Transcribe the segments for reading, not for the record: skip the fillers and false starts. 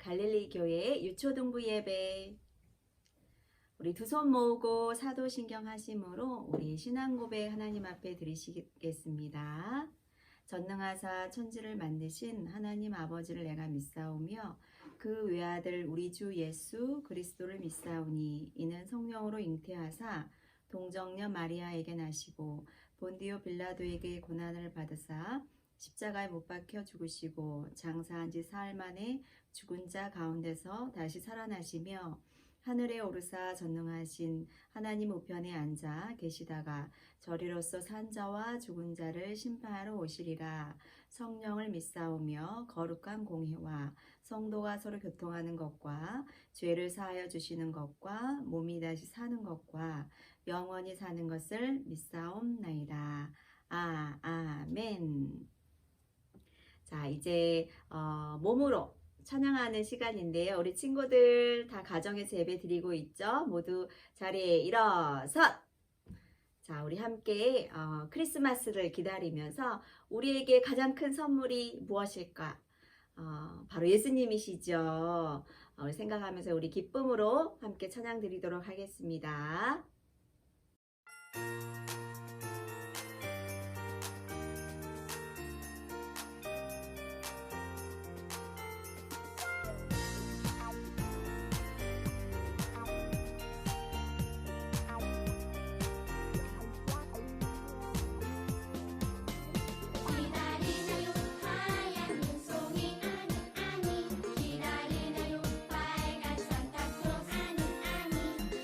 갈릴리 교회 유초등부 예배. 우리 두 손 모으고 사도신경 하심으로 우리 신앙 고백 하나님 앞에 드리시겠습니다. 전능하사 천지를 만드신 하나님 아버지를 내가 믿사오며 그 외아들 우리 주 예수 그리스도를 믿사오니 이는 성령으로 잉태하사 동정녀 마리아에게 나시고 본디오 빌라도에게 고난을 받으사 십자가에 못 박혀 죽으시고 장사한 지 사흘 만에 죽은 자 가운데서 다시 살아나시며 하늘에 오르사 전능하신 하나님 우편에 앉아 계시다가 저리로서 산 자와 죽은 자를 심판하러 오시리라. 성령을 믿사오며 거룩한 공회와 성도가 서로 교통하는 것과 죄를 사하여 주시는 것과 몸이 다시 사는 것과 영원히 사는 것을 믿사옵나이다. 아멘. 자, 이제 몸으로 찬양하는 시간인데요. 우리 친구들 다 가정에서 예배 드리고 있죠. 모두 자리에 일어서. 자, 우리 함께 크리스마스를 기다리면서 우리에게 가장 큰 선물이 무엇일까? 바로 예수님이시죠. 생각하면서 우리 기쁨으로 함께 찬양 드리도록 하겠습니다.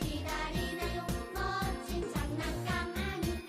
기다리나요 멋진 장난감 아니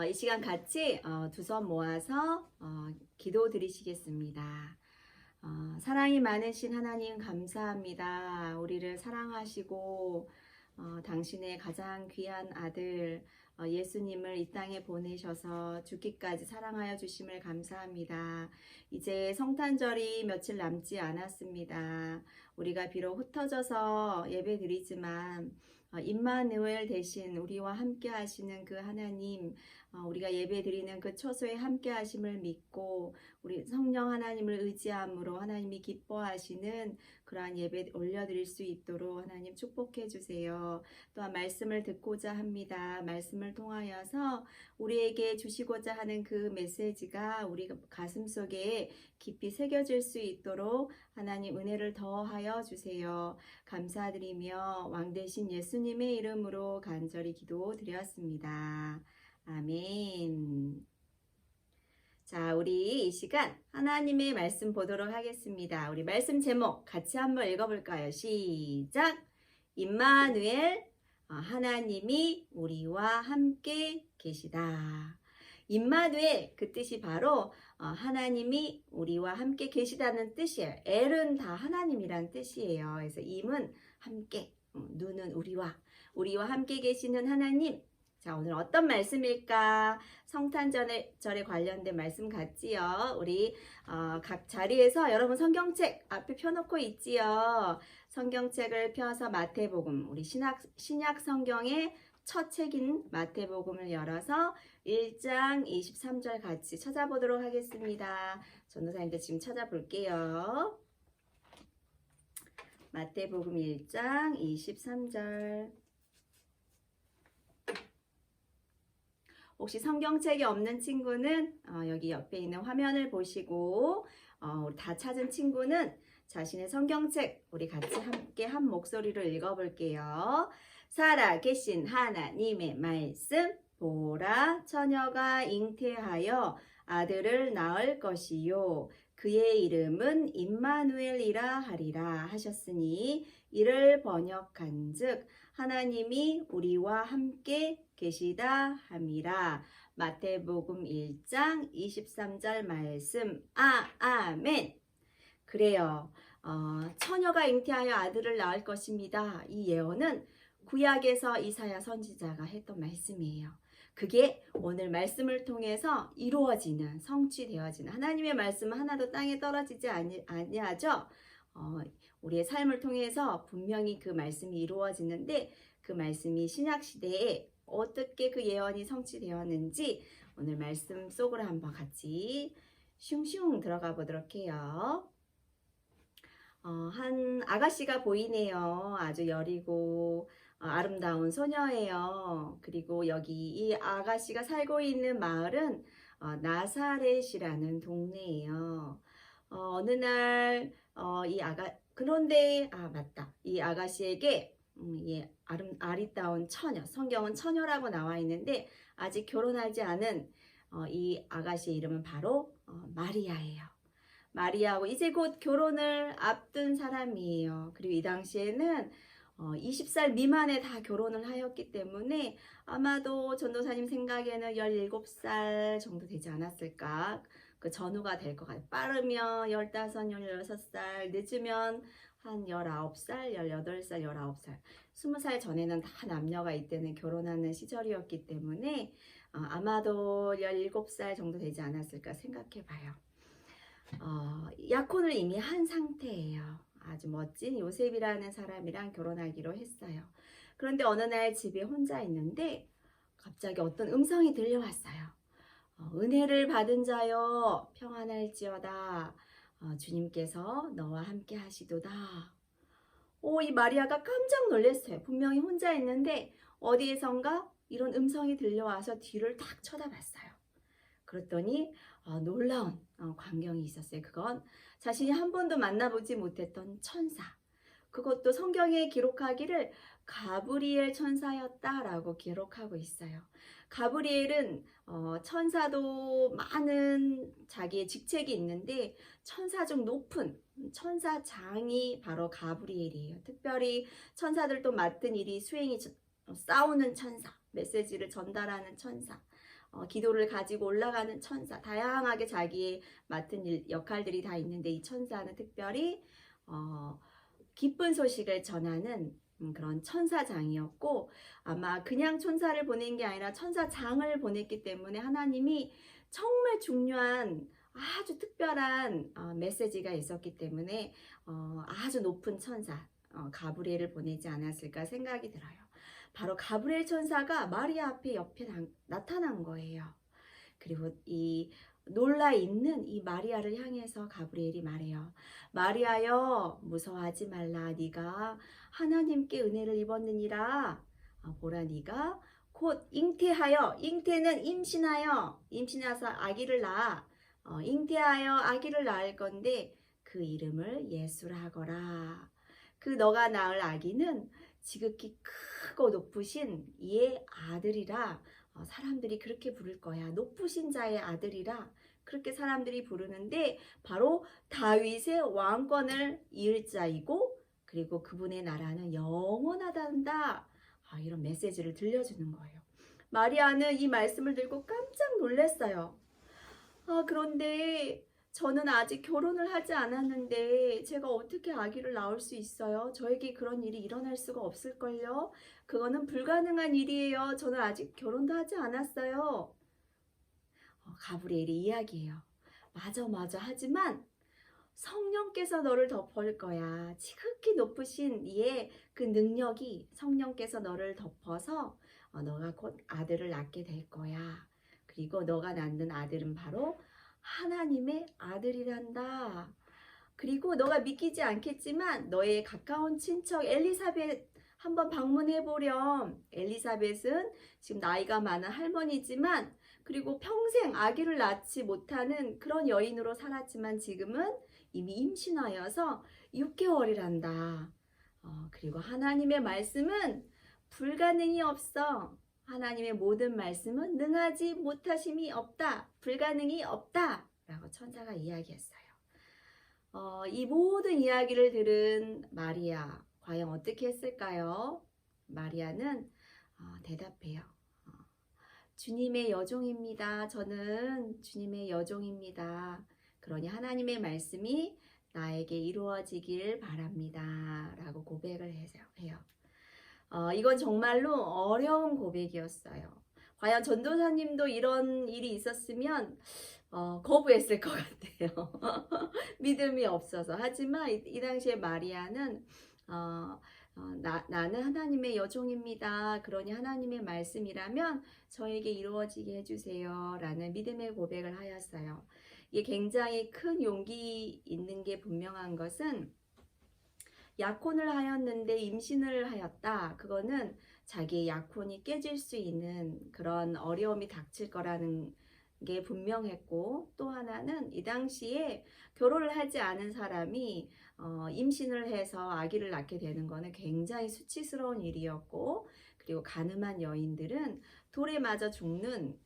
이 시간 같이 두 손 모아서 기도 드리시겠습니다. 사랑이 많으신 하나님 감사합니다. 우리를 사랑하시고 당신의 가장 귀한 아들 예수님을 이 땅에 보내셔서 죽기까지 사랑하여 주심을 감사합니다. 이제 성탄절이 며칠 남지 않았습니다. 우리가 비록 흩어져서 예배드리지만 임마누엘 대신 우리와 함께 하시는 그 하나님, 우리가 예배드리는 그 처소에 함께 하심을 믿고 우리 성령 하나님을 의지함으로 하나님이 기뻐하시는 그러한 예배 올려드릴 수 있도록 하나님 축복해 주세요. 또한 말씀을 듣고자 합니다. 말씀을 통하여서 우리에게 주시고자 하는 그 메시지가 우리 가슴 속에 깊이 새겨질 수 있도록 하나님 은혜를 더하여 주세요. 감사드리며 왕 대신 예수님의 이름으로 간절히 기도드렸습니다. 아멘. 자, 우리 이 시간 하나님의 말씀 보도록 하겠습니다. 우리 말씀 제목 같이 한번 읽어볼까요? 시작! 임마누엘, 하나님이 우리와 함께 계시다. 임마누엘, 그 뜻이 바로 하나님이 우리와 함께 계시다는 뜻이에요. 엘은 다 하나님이란 뜻이에요. 그래서 임은 함께, 누는 우리와 함께 계시는 하나님. 자, 오늘 어떤 말씀일까? 성탄절에 관련된 말씀 같지요? 우리 각 자리에서 여러분 성경책 앞에 펴놓고 있지요? 성경책을 펴서 마태복음, 우리 신약 성경의 첫 책인 마태복음을 열어서 1장 23절 같이 찾아보도록 하겠습니다. 전도사님들 지금 찾아볼게요. 마태복음 1장 23절. 혹시 성경책이 없는 친구는 여기 옆에 있는 화면을 보시고 다 찾은 친구는 자신의 성경책 우리 같이 함께 한 목소리로 읽어볼게요. 살아계신 하나님의 말씀. 보라, 처녀가 잉태하여 아들을 낳을 것이요 그의 이름은 임마누엘이라 하리라 하셨으니 이를 번역한즉 하나님이 우리와 함께 계시다 함이라. 마태복음 1장 23절 말씀. 아멘. 그래요. 처녀가 잉태하여 아들을 낳을 것입니다. 이 예언은 구약에서 이사야 선지자가 했던 말씀이에요. 그게 오늘 말씀을 통해서 이루어지는, 성취되어지는, 하나님의 말씀은 하나도 땅에 떨어지지 아니하죠. 우리의 삶을 통해서 분명히 그 말씀이 이루어지는데 그 말씀이 신약시대에 어떻게 그 예언이 성취되었는지 오늘 말씀 속으로 한번 같이 슝슝 들어가 보도록 해요. 한 아가씨가 보이네요. 아주 여리고 아름다운 소녀예요. 그리고 여기 이 아가씨가 살고 있는 마을은 나사렛이라는 동네예요. 어느 날 그런데 맞다. 이 아가씨에게 아리따운 처녀, 성경은 처녀라고 나와 있는데 아직 결혼하지 않은 이 아가씨의 이름은 바로 마리아예요. 마리아하고 이제 곧 결혼을 앞둔 사람이에요. 그리고 이 당시에는 20살 미만에 다 결혼을 하였기 때문에 아마도 전도사님 생각에는 17살 정도 되지 않았을까? 그 전후가 될 것 같아요. 빠르면 15, 16살, 늦으면 한 19살, 18살, 19살, 20살 전에는 다 남녀가 이때는 결혼하는 시절이었기 때문에 아마도 17살 정도 되지 않았을까 생각해 봐요. 약혼을 이미 한 상태예요. 아주 멋진 요셉이라는 사람이랑 결혼하기로 했어요. 그런데 어느 날 집에 혼자 있는데 갑자기 어떤 음성이 들려왔어요. 은혜를 받은 자여 평안할지어다. 주님께서 너와 함께 하시도다. 이 마리아가 깜짝 놀랐어요. 분명히 혼자 있는데 어디에선가 이런 음성이 들려와서 뒤를 탁 쳐다봤어요. 그랬더니 놀라운 광경이 있었어요. 그건 자신이 한 번도 만나보지 못했던 천사. 그것도 성경에 기록하기를 가브리엘 천사였다라고 기록하고 있어요. 가브리엘은 천사도 많은 자기의 직책이 있는데 천사 중 높은 천사장이 바로 가브리엘이에요. 특별히 천사들도 맡은 일이 수행이 싸우는 천사, 메시지를 전달하는 천사. 기도를 가지고 올라가는 천사, 다양하게 자기의 맡은 역할들이 다 있는데 이 천사는 특별히 기쁜 소식을 전하는 그런 천사장이었고, 아마 그냥 천사를 보낸 게 아니라 천사장을 보냈기 때문에 하나님이 정말 중요한 아주 특별한 메시지가 있었기 때문에 아주 높은 천사 가브리엘을 보내지 않았을까 생각이 들어요. 바로 가브리엘 천사가 마리아 앞에 옆에 나타난 거예요. 그리고 이 놀라 있는 이 마리아를 향해서 가브리엘이 말해요. 마리아여, 무서워하지 말라. 네가 하나님께 은혜를 입었느니라. 보라, 네가 곧 잉태하여, 잉태는 임신해서 아기를 낳아. 잉태하여 아기를 낳을 건데 그 이름을 예수라 하거라. 그 너가 낳을 아기는 지극히 크고 높으신 이의 아들이라. 사람들이 그렇게 부를 거야. 높으신 자의 아들이라 그렇게 사람들이 부르는데 바로 다윗의 왕권을 이을 자이고, 그리고 그분의 나라는 영원하단다. 이런 메시지를 들려주는 거예요. 마리아는 이 말씀을 듣고 깜짝 놀랐어요. 그런데 저는 아직 결혼을 하지 않았는데 제가 어떻게 아기를 낳을 수 있어요? 저에게 그런 일이 일어날 수가 없을걸요? 그거는 불가능한 일이에요. 저는 아직 결혼도 하지 않았어요. 가브리엘이 이야기해요. 맞아. 하지만 성령께서 너를 덮을 거야. 지극히 높으신 이의 그 능력이 성령께서 너를 덮어서 너가 곧 아들을 낳게 될 거야. 그리고 너가 낳는 아들은 바로 하나님의 아들이란다. 그리고 너가 믿기지 않겠지만 너의 가까운 친척 엘리사벳 한번 방문해 보렴. 엘리사벳은 지금 나이가 많은 할머니지만, 그리고 평생 아기를 낳지 못하는 그런 여인으로 살았지만 지금은 이미 임신하여서 6개월이란다. 그리고 하나님의 말씀은 불가능이 없어. 하나님의 모든 말씀은 능하지 못하심이 없다. 불가능이 없다. 라고 천사가 이야기했어요. 이 모든 이야기를 들은 마리아, 과연 어떻게 했을까요? 마리아는 대답해요. 주님의 여종입니다. 저는 주님의 여종입니다. 그러니 하나님의 말씀이 나에게 이루어지길 바랍니다. 라고 고백을 해요. 이건 정말로 어려운 고백이었어요. 과연 전도사님도 이런 일이 있었으면 거부했을 것 같아요. 믿음이 없어서. 하지만 이 당시에 마리아는 나는 하나님의 여종입니다. 그러니 하나님의 말씀이라면 저에게 이루어지게 해주세요. 라는 믿음의 고백을 하였어요. 이게 굉장히 큰 용기 있는 게 분명한 것은, 약혼을 하였는데 임신을 하였다. 그거는 자기의 약혼이 깨질 수 있는 그런 어려움이 닥칠 거라는 게 분명했고, 또 하나는 이 당시에 결혼을 하지 않은 사람이 임신을 해서 아기를 낳게 되는 거는 굉장히 수치스러운 일이었고, 그리고 가늠한 여인들은 돌에 맞아 죽는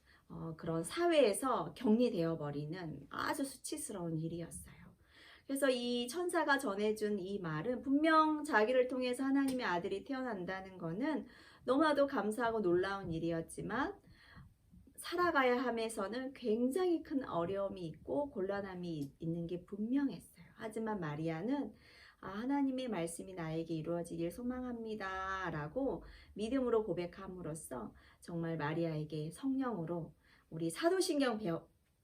그런 사회에서 격리되어 버리는 아주 수치스러운 일이었어요. 그래서 이 천사가 전해준 이 말은 분명 자기를 통해서 하나님의 아들이 태어난다는 거는 너무나도 감사하고 놀라운 일이었지만, 살아가야 함에서는 굉장히 큰 어려움이 있고 곤란함이 있는 게 분명했어요. 하지만 마리아는 하나님의 말씀이 나에게 이루어지길 소망합니다. 라고 믿음으로 고백함으로써 정말 마리아에게 성령으로, 우리 사도신경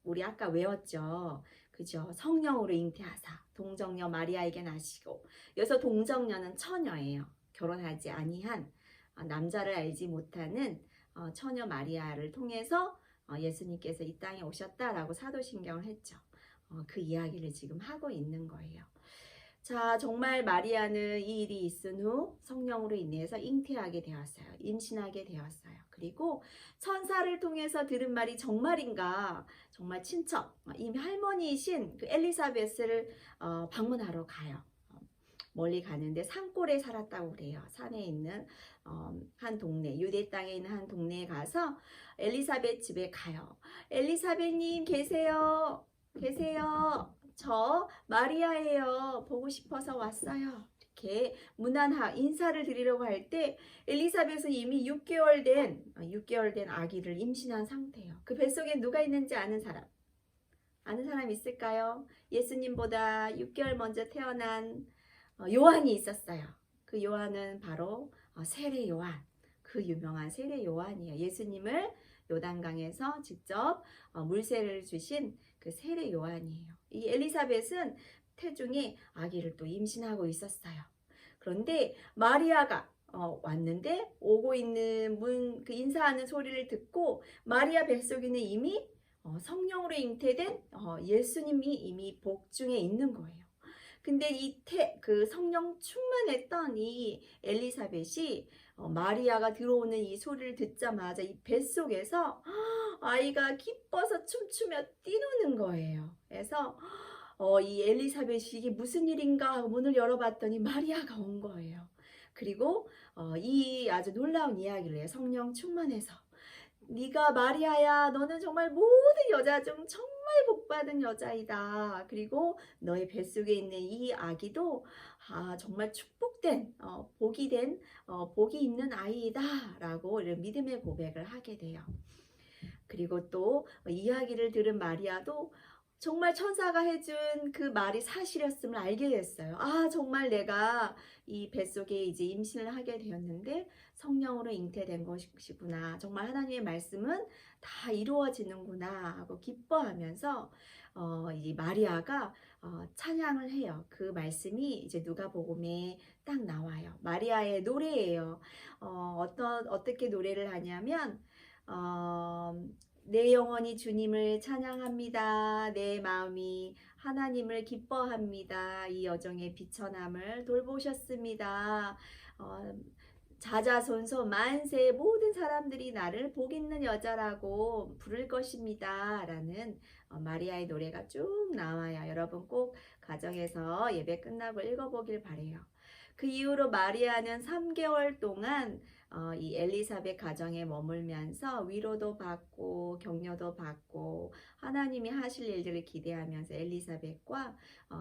우리 아까 외웠죠. 그죠? 성령으로 잉태하사 동정녀 마리아에게 나시고, 여기서 동정녀는 처녀예요. 결혼하지 아니한 남자를 알지 못하는 처녀 마리아를 통해서 예수님께서 이 땅에 오셨다라고 사도신경을 했죠. 그 이야기를 지금 하고 있는 거예요. 자, 정말 마리아는 이 일이 있은 후 성령으로 인해서 잉태하게 되었어요. 임신하게 되었어요. 그리고 천사를 통해서 들은 말이 정말인가, 정말 친척, 이미 할머니이신 그 엘리사벳을 방문하러 가요. 멀리 가는데 산골에 살았다고 그래요. 산에 있는 한 동네, 유대 땅에 있는 한 동네에 가서 엘리사벳 집에 가요. 엘리사벳님 계세요? 계세요? 저 마리아예요. 보고 싶어서 왔어요. 이렇게 이렇게 문안 인사를 드리려고 할 때 엘리사벳은 이미 6개월 된 아기를 임신한 상태예요. 그 뱃속에 누가 있는지 아는 사람 있을까요? 예수님보다 6개월 먼저 태어난 요한이 있었어요. 그 요한은 바로 세례 요한, 그 유명한 세례 요한이에요. 예수님을 요단강에서 직접 물세를 주신 그 세례 요한이에요. 이 엘리사벳은 태중에 아기를 또 임신하고 있었어요. 그런데 마리아가 왔는데 오고 있는 그 인사하는 소리를 듣고 마리아 뱃속에는 이미 성령으로 잉태된 예수님이 이미 복중에 있는 거예요. 근데 그 성령 충만했던 이 엘리사벳이 마리아가 들어오는 이 소리를 듣자마자 이 뱃속에서 아이가 기뻐서 춤추며 뛰노는 거예요. 그래서 이 엘리사벳이 이게 무슨 일인가 하고 문을 열어봤더니 마리아가 온 거예요. 그리고 이 아주 놀라운 이야기를 해요. 성령 충만해서 네가 마리아야, 너는 정말 모든 여자 중 정말 복받은 여자이다. 그리고 너의 뱃속에 있는 이 아기도 정말 축복된 복이 있는 아이다 라고 이런 믿음의 고백을 하게 돼요. 그리고 또 이야기를 들은 마리아도 정말 천사가 해준 그 말이 사실이었음을 알게 됐어요. 정말 내가 이 뱃속에 이제 임신을 하게 되었는데 성령으로 잉태된 것이구나. 정말 하나님의 말씀은 다 이루어지는구나 하고 기뻐하면서 이 마리아가 찬양을 해요. 그 말씀이 이제 누가복음에 딱 나와요. 마리아의 노래예요. 어떻게 노래를 하냐면 내 영혼이 주님을 찬양합니다. 내 마음이 하나님을 기뻐합니다. 이 여정의 비천함을 돌보셨습니다. 자자손손 만세 모든 사람들이 나를 복 있는 여자라고 부를 것입니다. 라는 마리아의 노래가 쭉 나와요. 여러분 꼭 가정에서 예배 끝나고 읽어보길 바래요. 그 이후로 마리아는 3개월 동안 이 엘리사벳 가정에 머물면서 위로도 받고 격려도 받고 하나님이 하실 일들을 기대하면서 엘리사벳과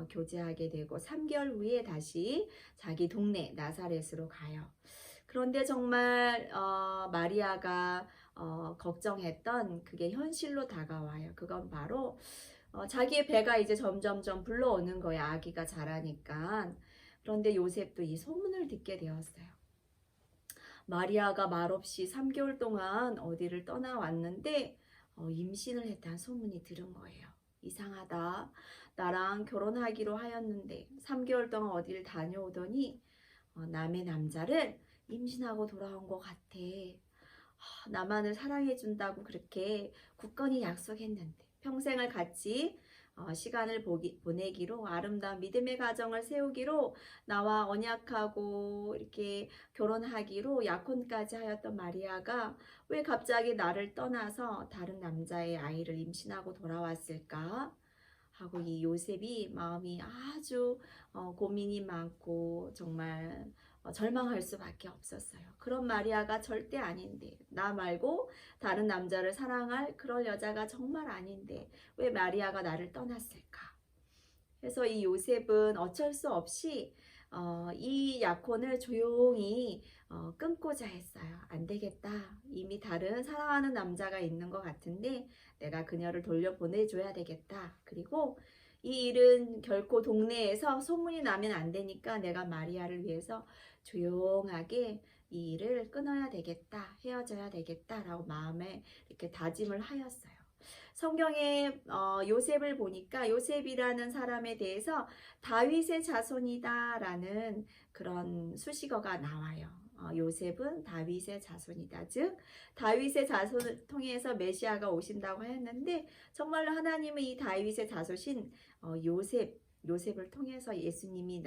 교제하게 되고 3개월 후에 다시 자기 동네 나사렛으로 가요. 그런데 정말 마리아가 걱정했던 그게 현실로 다가와요. 그건 바로 자기의 배가 이제 점점점 불러오는 거예요. 아기가 자라니까. 그런데 요셉도 이 소문을 듣게 되었어요. 마리아가 말없이 3개월 동안 어디를 떠나왔는데 임신을 했다는 소문이 들은 거예요. 이상하다. 나랑 결혼하기로 하였는데 3개월 동안 어디를 다녀오더니 남의 남자를 임신하고 돌아온 것 같아. 나만을 사랑해준다고 그렇게 굳건히 약속했는데 평생을 같이 시간을 보내기로 아름다운 믿음의 가정을 세우기로 나와 언약하고 이렇게 결혼하기로 약혼까지 하였던 마리아가 왜 갑자기 나를 떠나서 다른 남자의 아이를 임신하고 돌아왔을까 하고 이 요셉이 마음이 아주 고민이 많고 정말 절망할 수밖에 없었어요. 그런 마리아가 절대 아닌데 나 말고 다른 남자를 사랑할 그럴 여자가 정말 아닌데 왜 마리아가 나를 떠났을까? 그래서 이 요셉은 어쩔 수 없이 이 약혼을 조용히 끊고자 했어요. 안 되겠다. 이미 다른 사랑하는 남자가 있는 것 같은데 내가 그녀를 돌려보내줘야 되겠다. 그리고 이 일은 결코 동네에서 소문이 나면 안 되니까 내가 마리아를 위해서 조용하게 이 일을 끊어야 되겠다. 헤어져야 되겠다라고 마음에 이렇게 다짐을 하였어요. 성경에 요셉을 보니까 요셉이라는 사람에 대해서 다윗의 자손이다 라는 그런 수식어가 나와요. 요셉은 다윗의 자손이다. 즉 다윗의 자손을 통해서 메시아가 오신다고 하였는데 정말로 하나님은 이 다윗의 자손인 요셉을 통해서 예수님이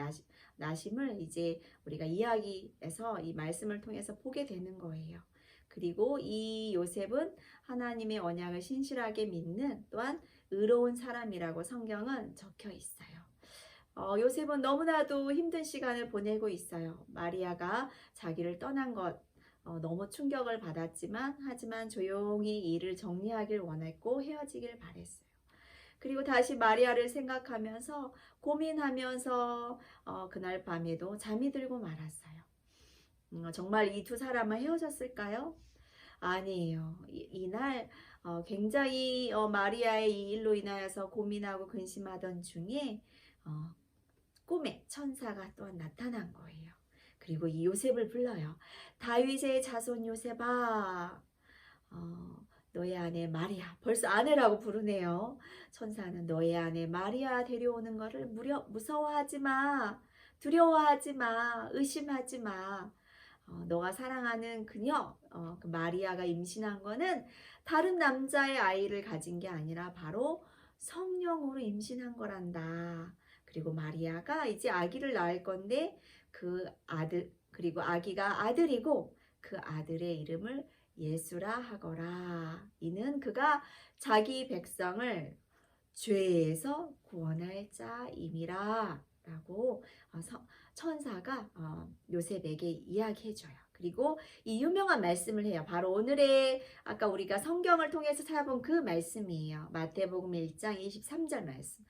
나심을 이제 우리가 이야기에서 이 말씀을 통해서 보게 되는 거예요. 그리고 이 요셉은 하나님의 언약을 신실하게 믿는 또한 의로운 사람이라고 성경은 적혀 있어요. 요셉은 너무나도 힘든 시간을 보내고 있어요. 마리아가 자기를 떠난 것 너무 충격을 받았지만 하지만 조용히 일을 정리하길 원했고 헤어지길 바랬어요. 그리고 다시 마리아를 생각하면서 고민하면서 그날 밤에도 잠이 들고 말았어요. 정말 이 두 사람은 헤어졌을까요? 아니에요. 이날 굉장히 마리아의 이 일로 인하여서 고민하고 근심하던 중에 어, 꿈에 천사가 또한 나타난 거예요. 그리고 이 요셉을 불러요. 다윗의 자손 요셉아, 너의 아내 마리아, 벌써 아내라고 부르네요. 천사는 너의 아내 마리아 데려오는 것을 무서워하지 마, 두려워하지 마, 의심하지 마. 너가 사랑하는 그녀, 그 마리아가 임신한 거는 다른 남자의 아이를 가진 게 아니라 바로 성령으로 임신한 거란다. 그리고 마리아가 이제 아기를 낳을 건데 그 아들, 그리고 아기가 아들이고 그 아들의 이름을 예수라 하거라. 이는 그가 자기 백성을 죄에서 구원할 자임이라. 라고 천사가 요셉에게 이야기해줘요. 그리고 이 유명한 말씀을 해요. 바로 오늘의 아까 우리가 성경을 통해서 찾아본 그 말씀이에요. 마태복음 1장 23절 말씀.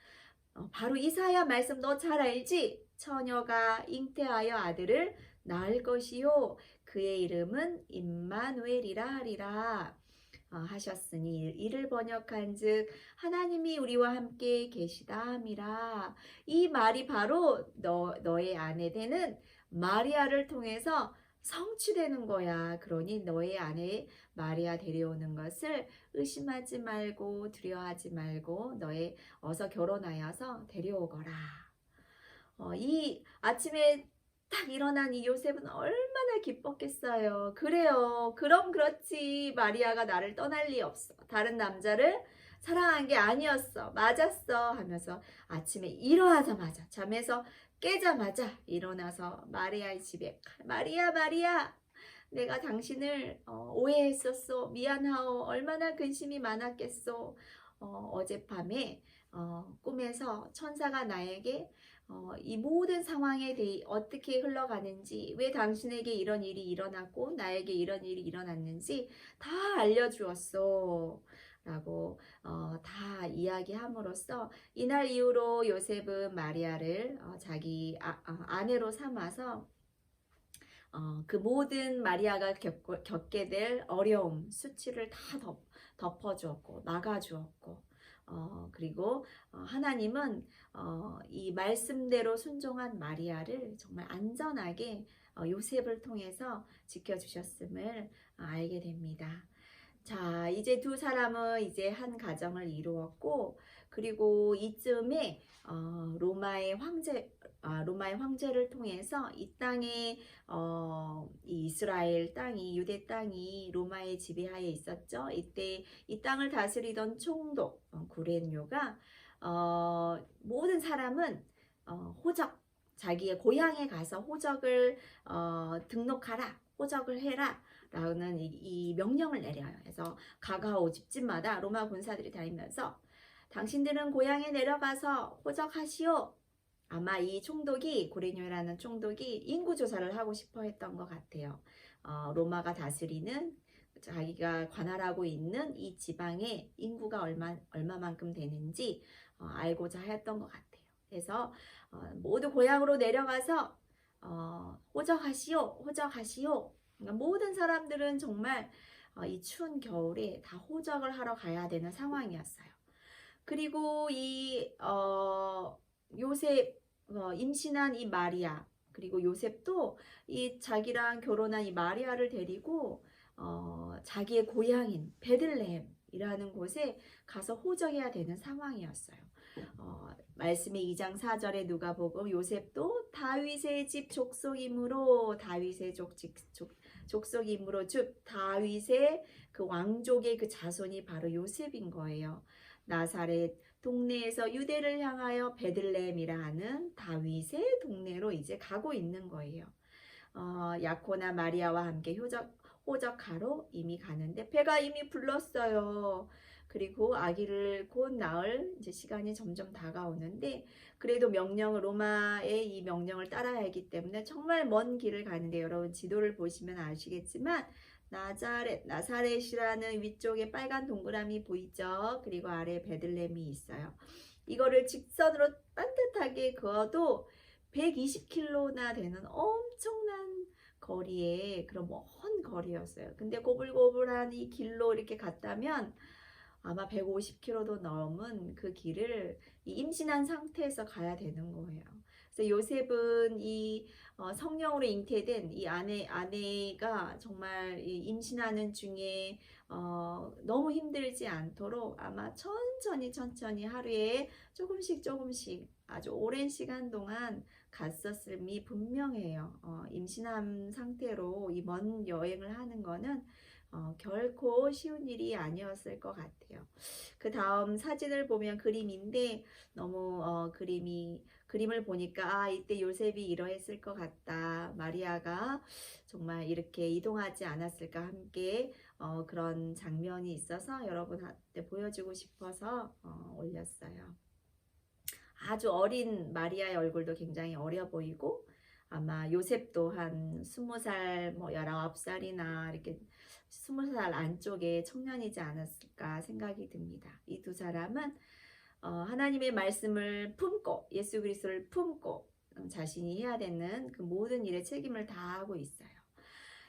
바로 이사야 말씀 너 잘 알지? 처녀가 잉태하여 아들을 낳을 것이요 그의 이름은 임마누엘이라 하리라. 하셨으니 이를 번역한즉 하나님이 우리와 함께 계시다 함이라. 이 말이 바로 너의 아내 되는 마리아를 통해서 성취되는 거야. 그러니 너의 아내 마리아 데려오는 것을 의심하지 말고 두려워하지 말고 너의 어서 결혼하여서 데려오거라. 이 아침에 딱 일어난 이 요셉은 얼마나 기뻤겠어요. 그래요. 그럼 그렇지. 마리아가 나를 떠날 리 없어. 다른 남자를 사랑한 게 아니었어. 맞았어. 하면서 아침에 일어나자마자 잠에서 깨자마자 일어나서 마리아의 집에 마리아 마리아 내가 당신을 오해했었어. 미안하오. 얼마나 근심이 많았겠소. 어젯밤에 꿈에서 천사가 나에게 이 모든 상황에 대해 어떻게 흘러가는지, 왜 당신에게 이런 일이 일어났고 나에게 이런 일이 일어났는지 다 알려주었어. 라고 다 이야기함으로써 이날 이후로 요셉은 마리아를 자기 아내로 삼아서 그 모든 마리아가 겪게 될 어려움, 수치를 다 덮어주었고 막아주었고 그리고 하나님은 이 말씀대로 순종한 마리아를 정말 안전하게 요셉을 통해서 지켜주셨음을 알게 됩니다. 자, 이제 두 사람은 이제 한 가정을 이루었고, 그리고 이쯤에 로마의 황제를 통해서 이 땅에 이 이스라엘 땅이 유대 땅이 로마의 지배하에 있었죠. 이때 이 땅을 다스리던 총독 구레뇨가 모든 사람은 호적 자기의 고향에 가서 호적을 등록하라, 호적을 해라. 라는 이 명령을 내려요. 그래서 가가오 집집마다 로마 군사들이 다니면서 당신들은 고향에 내려가서 호적하시오. 아마 이 총독이 고레뇨라는 총독이 인구조사를 하고 싶어 했던 것 같아요. 로마가 다스리는 자기가 관할하고 있는 이 지방의 인구가 얼마만큼 되는지 알고자 했던 것 같아요. 그래서 모두 고향으로 내려가서 호적하시오, 호적하시오. 그러니까 모든 사람들은 정말 이 추운 겨울에 다 호적을 하러 가야 되는 상황이었어요. 그리고 이 요셉 임신한 이 마리아, 그리고 요셉도 이 자기랑 결혼한 이 마리아를 데리고 자기의 고향인 베들레헴이라는 곳에 가서 호적해야 되는 상황이었어요. 말씀의 2장 4절에 누가복음 요셉도 다윗의 집 족속이므로 다윗의 족속이므로 즉 다윗의 그 왕족의 그 자손이 바로 요셉인 거예요. 나사렛 동네에서 유대를 향하여 베들레헴이라 하는 다윗의 동네로 이제 가고 있는 거예요. 야코나 마리아와 함께 호적하러 이미 가는데 배가 이미 불렀어요. 그리고 아기를 곧 낳을 이제 시간이 점점 다가오는데 그래도 로마의 이 명령을 따라야 하기 때문에 정말 먼 길을 가는데 여러분 지도를 보시면 아시겠지만 나사렛이라는 위쪽에 빨간 동그라미 보이죠? 그리고 아래 베들렘이 있어요. 이거를 직선으로 반듯하게 그어도 120km나 되는 엄청난 거리에 그런 먼 거리였어요. 근데 고불고불한 이 길로 이렇게 갔다면 아마 150km도 넘은 그 길을 이 임신한 상태에서 가야 되는 거예요. 그래서 요셉은 이 성령으로 잉태된 이 아내가 정말 이 임신하는 중에 너무 힘들지 않도록 아마 천천히 하루에 조금씩 아주 오랜 시간 동안 갔었음이 분명해요. 임신한 상태로 이 먼 여행을 하는 거는 결코 쉬운 일이 아니었을 것 같아요. 그 다음 사진을 보면 그림인데 너무 그림을 보니까 이때 요셉이 이러했을 것 같다. 마리아가 정말 이렇게 이동하지 않았을까 함께 그런 장면이 있어서 여러분한테 보여주고 싶어서 올렸어요. 아주 어린 마리아의 얼굴도 굉장히 어려 보이고 아마 요셉도 한 20살, 19살이나 이렇게 20살 안쪽에 청년이지 않았을까 생각이 듭니다. 이 두 사람은 하나님의 말씀을 품고 예수 그리스도를 품고 자신이 해야 되는 그 모든 일에 책임을 다하고 있어요.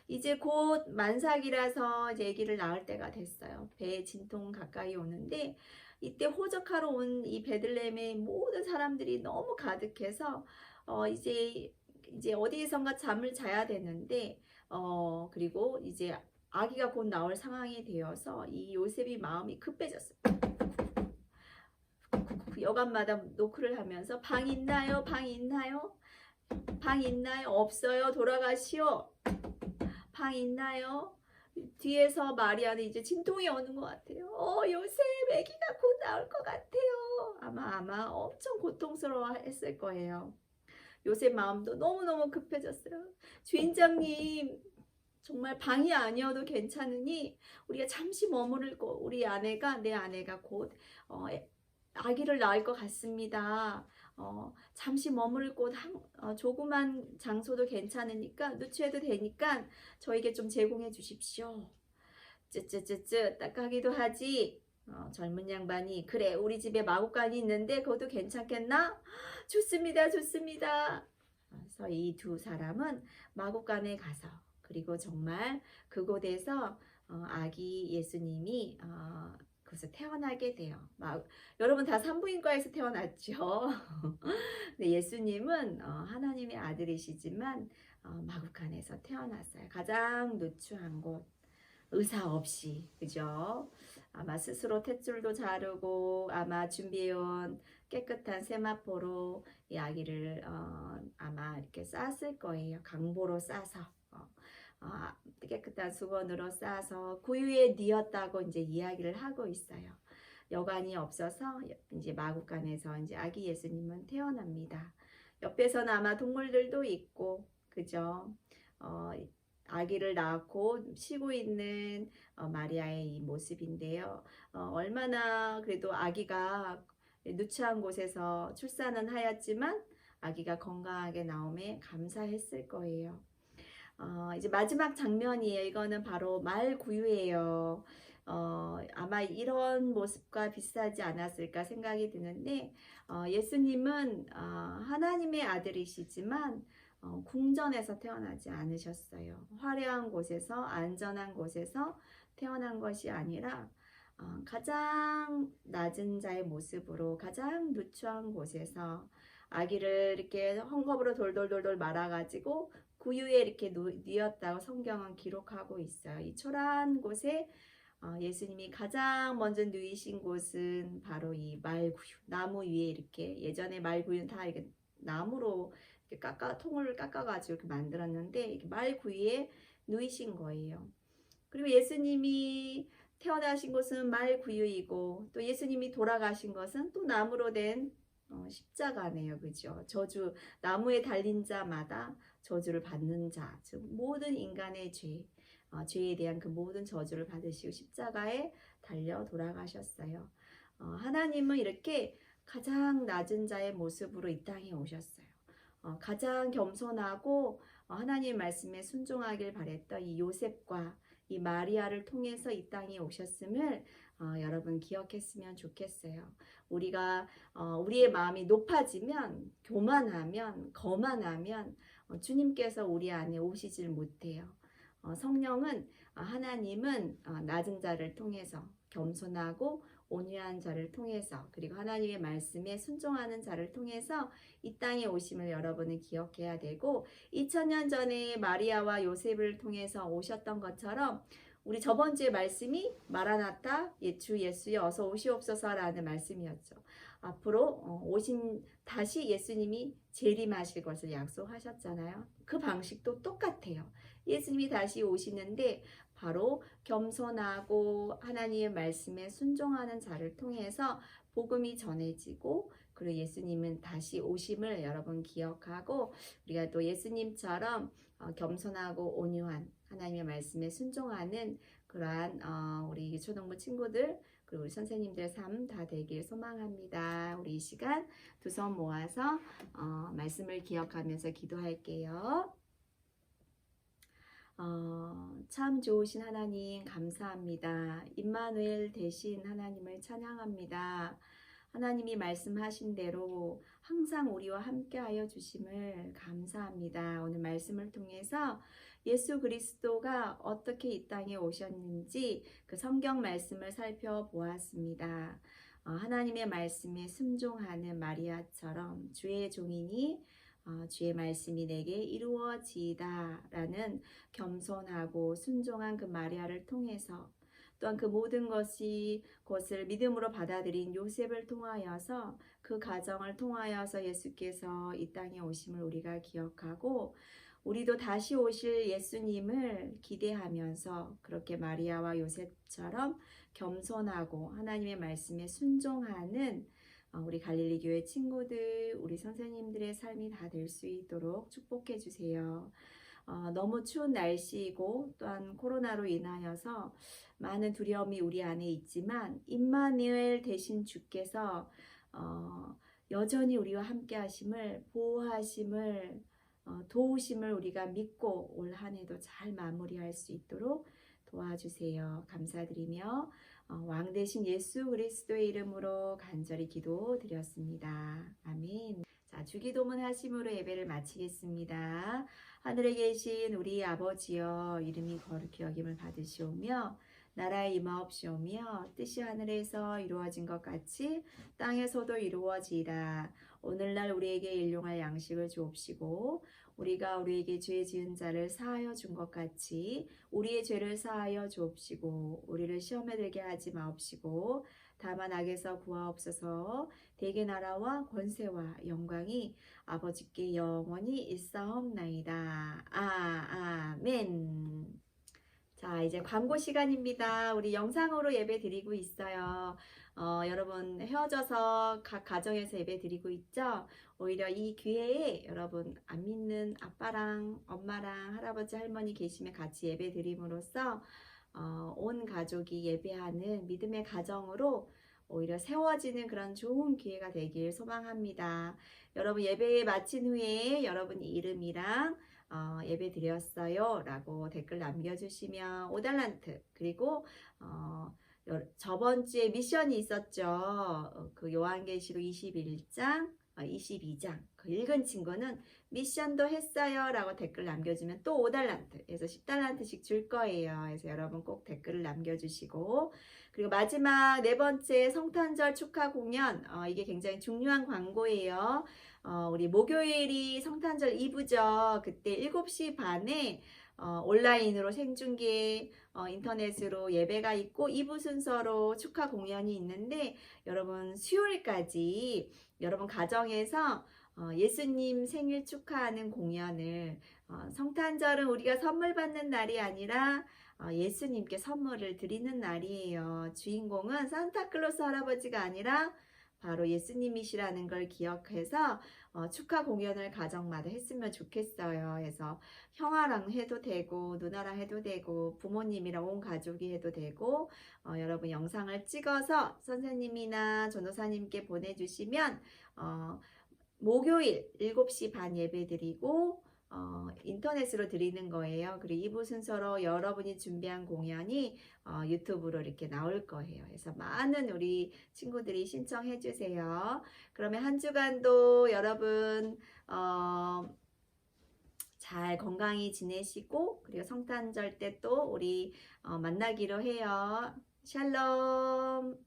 이제 곧 만삭이라서 이제 아기를 낳을 때가 됐어요. 배 진통 가까이 오는데 이때 호적하러 온 이 베들레헴의 모든 사람들이 너무 가득해서 이제 어디에선가 잠을 자야 되는데 그리고 이제 아기가 곧 나올 상황이 되어서 이 요셉이 마음이 급해졌어요. 여간마다 노크를 하면서 방 있나요? 방 있나요? 방 있나요? 없어요. 돌아가시오. 방 있나요? 뒤에서 마리아는 이제 진통이 오는 것 같아요. 요셉 아기가 곧 나올 것 같아요. 아마 엄청 고통스러워했을 거예요. 요셉 마음도 너무너무 급해졌어요. 주인장님 정말 방이 아니어도 괜찮으니 우리가 잠시 머무르고 내 아내가 곧 아기를 낳을 것 같습니다. 잠시 머무를 곳 조그만 장소도 괜찮으니까 누추해도 되니까 저에게 좀 제공해 주십시오. 쯔쯔쯔쯔 딱하기도 하지. 젊은 양반이 그래 우리 집에 마구간이 있는데 그것도 괜찮겠나? 좋습니다. 그래서 이 두 사람은 마구간에 가서 그리고 정말 그곳에서 아기 예수님이 그래서 태어나게 돼요. 여러분 다 산부인과에서 태어났죠. 근데 예수님은 하나님의 아들이시지만 마구간에서 태어났어요. 가장 누추한 곳, 의사 없이, 그죠? 아마 스스로 탯줄도 자르고 아마 준비해온 깨끗한 세마포로 이 아기를 아마 이렇게 쌌을 거예요. 강보로 싸서. 깨끗한 수건으로 싸서 구유에 뉘었다고 이제 이야기를 하고 있어요. 여관이 없어서 이제 마구간에서 이제 아기 예수님은 태어납니다. 옆에서는 아마 동물들도 있고, 그죠? 아기를 낳고 쉬고 있는 마리아의 이 모습인데요. 얼마나 그래도 아기가 누추한 곳에서 출산은 하였지만 아기가 건강하게 나옴에 감사했을 거예요. 이제 마지막 장면이에요. 이거는 바로 말구유예요. 아마 이런 모습과 비슷하지 않았을까 생각이 드는데 예수님은 하나님의 아들이시지만 궁전에서 태어나지 않으셨어요. 화려한 곳에서 안전한 곳에서 태어난 것이 아니라 가장 낮은 자의 모습으로 가장 누추한 곳에서 아기를 이렇게 헝겊으로 돌돌 말아가지고 구유에 이렇게 뉘었다고 성경은 기록하고 있어요. 이 초라한 곳에 예수님이 가장 먼저 누이신 곳은 바로 이 말구유, 나무 위에 이렇게 예전에 말구유는 다 이렇게 나무로 이렇게 통을 깎아가지고 이렇게 만들었는데 이렇게 말구유에 누이신 거예요. 그리고 예수님이 태어나신 곳은 말구유이고 또 예수님이 돌아가신 것은 또 나무로 된 십자가네요. 그죠? 저주, 나무에 달린 자마다 저주를 받는 자, 즉 모든 인간의 죄에 대한 그 모든 저주를 받으시고 십자가에 달려 돌아가셨어요. 하나님은 이렇게 가장 낮은 자의 모습으로 이 땅에 오셨어요. 가장 겸손하고 하나님 말씀에 순종하길 바랬던 이 요셉과 이 마리아를 통해서 이 땅에 오셨음을 여러분 기억했으면 좋겠어요. 우리가 우리의 마음이 높아지면, 교만하면, 거만하면 주님께서 우리 안에 오시질 못해요. 성령은 하나님은 낮은 자를 통해서, 겸손하고 온유한 자를 통해서, 그리고 하나님의 말씀에 순종하는 자를 통해서 이 땅에 오심을 여러분은 기억해야 되고, 2000년 전에 마리아와 요셉을 통해서 오셨던 것처럼 우리 저번 주에 말씀이 마라나타, 주 예수여 어서 오시옵소서라는 말씀이었죠. 앞으로 다시 예수님이 재림하실 것을 약속하셨잖아요. 그 방식도 똑같아요. 예수님이 다시 오시는데 바로 겸손하고 하나님의 말씀에 순종하는 자를 통해서 복음이 전해지고, 그리고 예수님은 다시 오심을 여러분 기억하고, 우리가 또 예수님처럼 겸손하고 온유한 하나님의 말씀에 순종하는 그러한 우리 초등부 친구들, 그리고 우리 선생님들의 삶 다 되길 소망합니다. 우리 이 시간 두 손 모아서 말씀을 기억하면서 기도할게요. 참 좋으신 하나님 감사합니다. 임마누엘 되신 하나님을 찬양합니다. 하나님이 말씀하신 대로 항상 우리와 함께하여 주심을 감사합니다. 오늘 말씀을 통해서 예수 그리스도가 어떻게 이 땅에 오셨는지 그 성경 말씀을 살펴보았습니다. 하나님의 말씀에 순종하는 마리아처럼 주의 종이니 주의 말씀이 내게 이루어지이다 라는 겸손하고 순종한 그 마리아를 통해서, 또한 그 모든 것을 믿음으로 받아들인 요셉을 통하여서, 그 가정을 통하여서 예수께서 이 땅에 오심을 우리가 기억하고, 우리도 다시 오실 예수님을 기대하면서 그렇게 마리아와 요셉처럼 겸손하고 하나님의 말씀에 순종하는 우리 갈릴리 교회 친구들, 우리 선생님들의 삶이 다 될 수 있도록 축복해 주세요. 너무 추운 날씨이고 또한 코로나로 인하여서 많은 두려움이 우리 안에 있지만 임마누엘 되신 주께서 여전히 우리와 함께 하심을, 보호하심을, 도우심을 우리가 믿고 올 한 해도 잘 마무리할 수 있도록 도와주세요. 감사드리며 왕 대신 예수 그리스도의 이름으로 간절히 기도드렸습니다. 아멘. 자, 주기도문 하심으로 예배를 마치겠습니다. 하늘에 계신 우리 아버지여, 이름이 거룩히 여김을 받으시오며 나라에 임하옵시오며 뜻이 하늘에서 이루어진 것 같이 땅에서도 이루어지이다. 오늘날 우리에게 일용할 양식을 주옵시고 우리가 우리에게 죄 지은 자를 사하여 준 것 같이 우리의 죄를 사하여 주옵시고 우리를 시험에 들게 하지 마옵시고 다만 악에서 구하옵소서. 대개 나라와 권세와 영광이 아버지께 영원히 있사옵나이다. 아멘. 자, 이제 광고 시간입니다. 우리 영상으로 예배 드리고 있어요. 여러분 헤어져서 각 가정에서 예배 드리고 있죠. 오히려 이 기회에 여러분 안 믿는 아빠랑 엄마랑 할아버지 할머니 계시면 같이 예배 드림으로써 온 가족이 예배하는 믿음의 가정으로 오히려 세워지는 그런 좋은 기회가 되길 소망합니다. 여러분 예배 마친 후에 여러분 이름이랑 예배 드렸어요 라고 댓글 남겨주시면 5달란트, 그리고 저번 주에 미션이 있었죠. 그 요한계시록 21장 22장 그 읽은 친구는 미션도 했어요 라고 댓글 남겨주면 또 5달란트 해서 10달란트씩 줄 거예요. 그래서 여러분 꼭 댓글을 남겨주시고, 그리고 마지막 네 번째 성탄절 축하 공연, 이게 굉장히 중요한 광고예요. 우리 목요일이 성탄절 2부죠. 그때 7시 반에 온라인으로 생중계, 인터넷으로 예배가 있고 2부 순서로 축하 공연이 있는데, 여러분 수요일까지 여러분 가정에서 예수님 생일 축하하는 공연을, 성탄절은 우리가 선물 받는 날이 아니라 예수님께 선물을 드리는 날이에요. 주인공은 산타클로스 할아버지가 아니라 바로 예수님이시라는 걸 기억해서 축하 공연을 가정마다 했으면 좋겠어요. 그래서 형아랑 해도 되고 누나랑 해도 되고 부모님이랑 온 가족이 해도 되고, 여러분 영상을 찍어서 선생님이나 전도사님께 보내주시면 목요일 7시 반 예배 드리고 인터넷으로 드리는 거예요. 그리고 2부 순서로 여러분이 준비한 공연이 유튜브로 이렇게 나올 거예요. 그래서 많은 우리 친구들이 신청해 주세요. 그러면 한 주간도 여러분 잘 건강히 지내시고, 그리고 성탄절 때 또 우리 만나기로 해요. 샬롬.